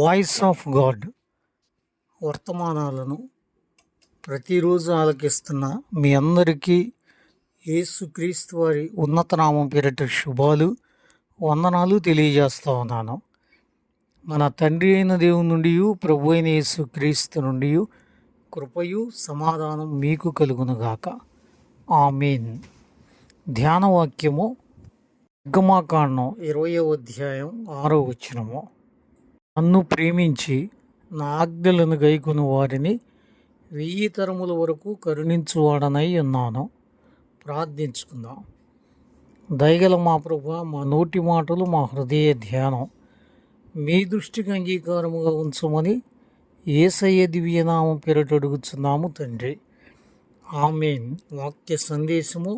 Voice of God వర్తమానాలను ప్రతిరోజు ఆలకిస్తున్న మీ అందరికీ యేసుక్రీస్తు వారి ఉన్నత నామం పేరిట శుభాలు వందనాలు తెలియజేస్తూ ఉన్నాను. మన తండ్రి అయిన దేవుని నుండి ప్రభు అయిన యేసుక్రీస్తు నుండి కృపయు సమాధానం మీకు కలుగునుగాక. ఆమేన్. ధ్యానవాక్యము నిర్గమాకాండం 20వ అధ్యాయం 6వ వచనము. నన్ను ప్రేమించి నా ఆజ్ఞలను గైకొని వారిని 1000 తరముల వరకు కరుణించువాడనై ఉన్నాను. ప్రార్థించుకుందాం. దయగల మా ప్రభువా, మా నోటి మాటలు మా హృదయ ధ్యానం మీ దృష్టికి అంగీకారముగా ఉంచమని యేసయ్య దివ్యనామం పేరిట అడుగుచున్నాము తండ్రి. ఆమేన్. వాక్య సందేశము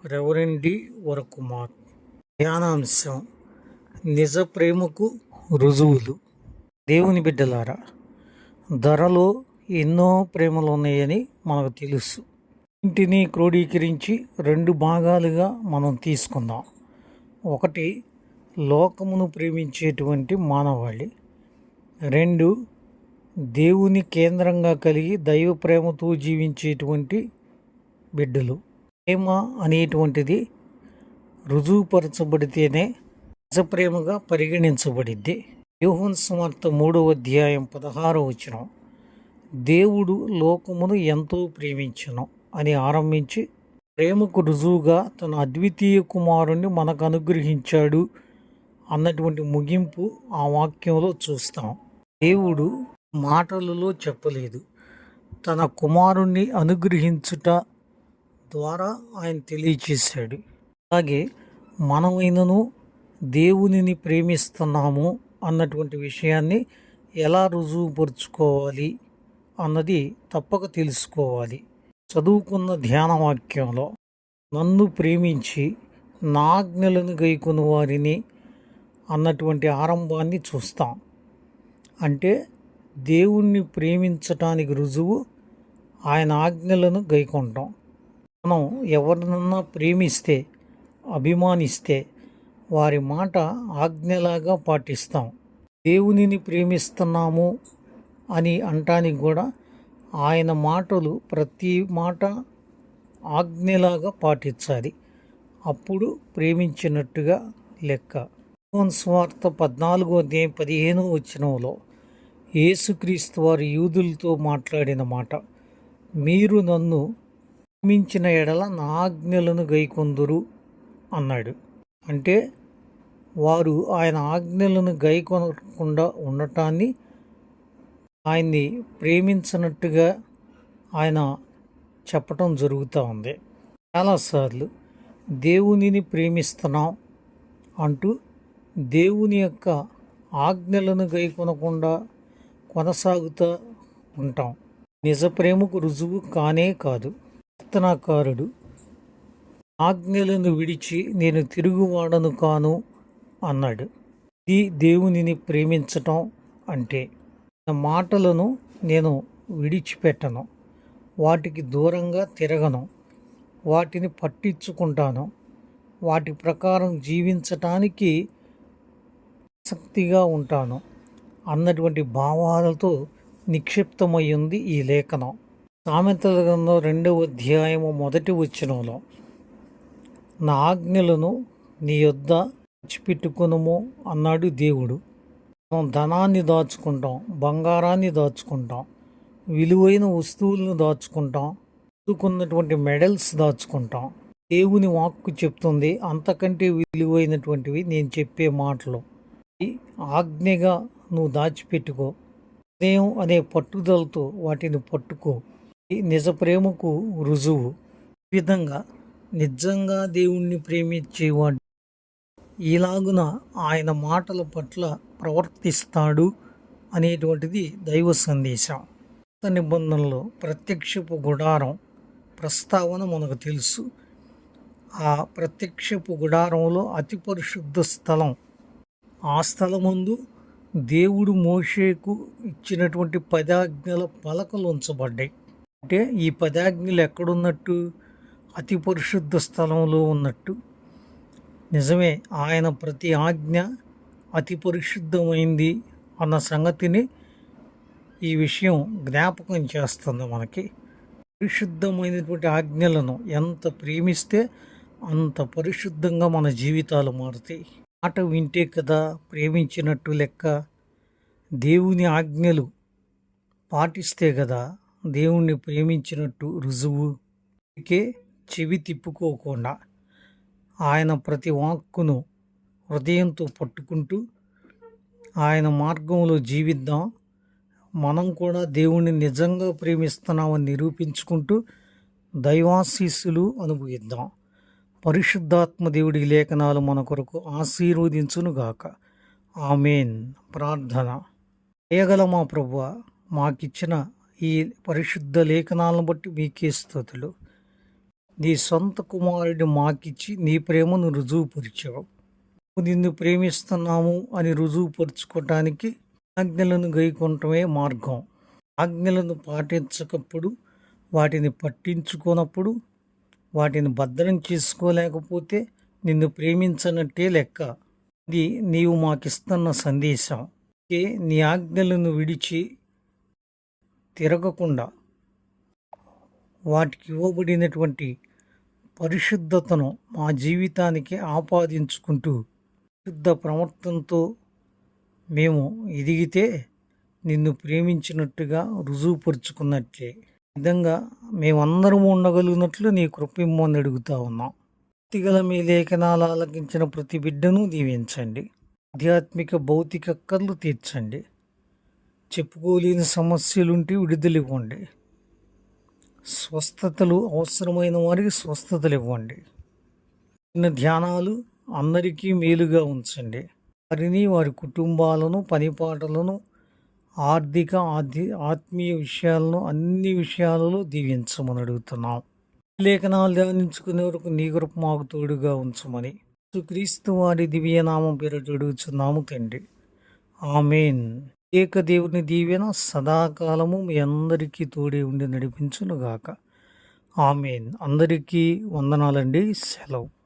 రెవరెండ్ డి వరకుమార్. ధ్యానాంశం నిజ ప్రేమకు రుజువులు. దేవుని బిడ్డలారా, ధరలో ఎన్నో ప్రేమలు ఉన్నాయని మనకు తెలుసు. ఇంటిని క్రోడీకరించి 2 భాగాలుగా మనం తీసుకుందాం. ఒకటి, లోకమును ప్రేమించేటువంటి మానవాళి. 2, దేవుని కేంద్రంగా కలిగి దైవ ప్రేమతో జీవించేటువంటి బిడ్డలు. ప్రేమ అనేటువంటిది రుజువుపరచబడితేనే నిజ ప్రేమగా పరిగణించబడిద్ది. యోహాను సువార్త 3వ అధ్యాయం 16వ వచనం, దేవుడు లోకమును ఎంతో ప్రేమించెను అని ఆరంభించి ప్రేమకు రుజువుగా తన అద్వితీయ కుమారుణ్ణి మనకు అనుగ్రహించాడు అన్నటువంటి ముగింపు ఆ వాక్యంలో చూస్తాం. దేవుడు మాటలలో చెప్పలేదు, తన కుమారుణ్ణి అనుగ్రహించుట ద్వారా ఆయన తెలియచేశాడు. అలాగే మనమైనను దేవునిని ప్రేమిస్తున్నాము అన్నటువంటి విషయాన్ని ఎలా రుజువుపరుచుకోవాలి అన్నది తప్పక తెలుసుకోవాలి. చదువుకున్న ధ్యాన వాక్యంలో నన్ను ప్రేమించి నా ఆజ్ఞలను గైకొని వారిని అన్నటువంటి ఆరంభాన్ని చూస్తాం. అంటే దేవుణ్ణి ప్రేమించటానికి రుజువు ఆయన ఆజ్ఞలను గైకొంటాం. మనం ఎవరినన్నా ప్రేమిస్తే, అభిమానిస్తే వారి మాట ఆజ్ఞలాగా పాటిస్తాం. దేవునిని ప్రేమిస్తున్నాము అని అంటానికి కూడా ఆయన మాటలు ప్రతి మాట ఆజ్ఞలాగా పాటించాలి. అప్పుడు ప్రేమించినట్టుగా లెక్క. యోహాను సువార్త 14వ అధ్యాయం 15వ వచనంలో యేసుక్రీస్తు వారు యూదులతో మాట్లాడిన మాట, మీరు నన్ను ప్రేమించిన ఎడల నా ఆజ్ఞలను గైకొందురు అన్నాడు. అంటే వారు ఆయన ఆజ్ఞలను గైకొనకుండా ఉండటాన్ని ఆయన్ని ప్రేమించినట్టుగా ఆయన చెప్పటం జరుగుతూ ఉంది. చాలాసార్లు దేవునిని ప్రేమిస్తున్నాం అంటూ దేవుని యొక్క ఆజ్ఞలను గైకొనకుండా కొనసాగుతూ ఉంటాం. నిజ ప్రేమకు రుజువు కానే కాదు. కీర్తనాకారుడు ఆజ్ఞలను విడిచి నేను తిరుగువాడను కాను అన్నాడు. ఇది దేవునిని ప్రేమించటం అంటే. నా మాటలను నేను విడిచిపెట్టను, వాటికి దూరంగా తిరగను, వాటిని పట్టించుకుంటాను, వాటి ప్రకారం జీవించటానికి ఆసక్తిగా ఉంటాను అన్నటువంటి భావాలతో నిక్షిప్తమయ్యింది ఈ లేఖనం. సామెతల గ్రంథం 2వ అధ్యాయము 1వ వచనంలో నా ఆజ్ఞలను నీ యొద్ద దాచిపెట్టుకొనుము అన్నాడు దేవుడు. మనం ధనాన్ని దాచుకుంటాం, బంగారాన్ని దాచుకుంటాం, విలువైన వస్తువులను దాచుకుంటాం, చదువుకున్నటువంటి మెడల్స్ దాచుకుంటాం. దేవుని వాక్కు చెప్తుంది, అంతకంటే విలువైనటువంటివి నేను చెప్పే మాటలు. ఆజ్ఞగా నువ్వు దాచిపెట్టుకో, హృదయం అనే పట్టుదలతో వాటిని పట్టుకో. నిజ ప్రేమకు రుజువు. ఈ విధంగా నిజంగా దేవుణ్ణి ప్రేమించేవాడు ఇలాగున ఆయన మాటల పట్ల ప్రవర్తిస్తాడు అనేటువంటిది దైవ సందేశం. కొత్త నిబంధనలో ప్రత్యక్షపు గుడారం ప్రస్తావన మనకు తెలుసు. ఆ ప్రత్యక్షపు గుడారంలో అతి పరిశుద్ధ స్థలం, ఆ స్థలమందు దేవుడు మోషేకు ఇచ్చినటువంటి 10 ఆజ్ఞల పలకలు ఉంచబడ్డాయి. అంటే ఈ 10 ఆజ్ఞలు ఎక్కడున్నట్టు? అతి పరిశుద్ధ స్థలంలో ఉన్నట్టు. నిజమే, ఆయన ప్రతి ఆజ్ఞ అతి పరిశుద్ధమైంది, అన్న సంగతిని ఈ విషయం జ్ఞాపకం చేస్తుంది మనకి. పరిశుద్ధమైనటువంటి ఆజ్ఞలను ఎంత ప్రేమిస్తే అంత పరిశుద్ధంగా మన జీవితాలు మారుతాయి. మాట వింటే కదా ప్రేమించినట్టు లెక్క. దేవుని ఆజ్ఞలు పాటిస్తే కదా దేవుణ్ణి ప్రేమించినట్టు రుజువు. అందుకే చెవి తిప్పుకోకుండా ఆయన ప్రతి వాక్కును హృదయంతో పట్టుకుంటూ ఆయన మార్గంలో జీవిద్దాం. మనం కూడా దేవుణ్ణి నిజంగా ప్రేమిస్తున్నామని నిరూపించుకుంటూ దైవాశీస్సులు అనుభవిద్దాం. పరిశుద్ధాత్మ దేవుడి లేఖనాలు మన కొరకు ఆశీర్వదించునుగాక. ఆమేన్. ప్రార్థన. దయగల మా ప్రభువా, మాకిచ్చిన ఈ పరిశుద్ధ లేఖనాలను బట్టి మీకే స్తుతులు. నీ సొంత కుమారుడిని మాకిచ్చి నీ ప్రేమను రుజువుపరిచావు. నిన్ను ప్రేమిస్తున్నాము అని రుజువుపరుచుకోవటానికి ఆజ్ఞలను గైకొనటమే మార్గం. ఆజ్ఞలను పాటించకప్పుడు, వాటిని పట్టించుకోనప్పుడు, వాటిని భద్రం చేసుకోలేకపోతే నిన్ను ప్రేమించనట్టే లెక్క. ఇది నీవు మాకిస్తున్న సందేశం. నీ ఆజ్ఞలను విడిచి తిరగకుండా వాటికి ఇవ్వబడినటువంటి పరిశుద్ధతను మా జీవితానికి ఆపాదించుకుంటూ శుద్ధ ప్రవర్తనతో మేము ఎదిగితే నిన్ను ప్రేమించినట్టుగా రుజువుపరుచుకున్నట్లే. విధంగా మేమందరము ఉండగలిగినట్లు నీ కృపమ్మని అడుగుతా ఉన్నాం. భక్తిగల మీ లేఖనాలు ఆలకించిన ప్రతి బిడ్డను దీవించండి. ఆధ్యాత్మిక భౌతిక అక్కర్లు తీర్చండి. చెప్పుకోలేని సమస్యలుంటే విడుదలివ్వండి. స్వస్థతలు అవసరమైన వారికి స్వస్థతలు ఇవ్వండి. చిన్న ధ్యానాలు అందరికీ మేలుగా ఉంచండి. వారిని, వారి కుటుంబాలను, పనిపాటలను, ఆర్థిక ఆత్మీయ విషయాలను అన్ని విషయాలలో దీవించమని అడుగుతున్నాం. లేఖనాలు ధ్యానించుకునే వరకు నీ కృప మాకు తోడుగా ఉంచమని క్రీస్తు వారి దివ్యనామం పేరిట అడుగుచున్నాము తండ్రి. ఆమేన్. ఏకదేవుని దీవెన సదాకాలము మీ అందరికీ తోడే ఉండి నడిపించునుగాక. ఆమేన్. అందరికీ వందనాలండి. సెలవు.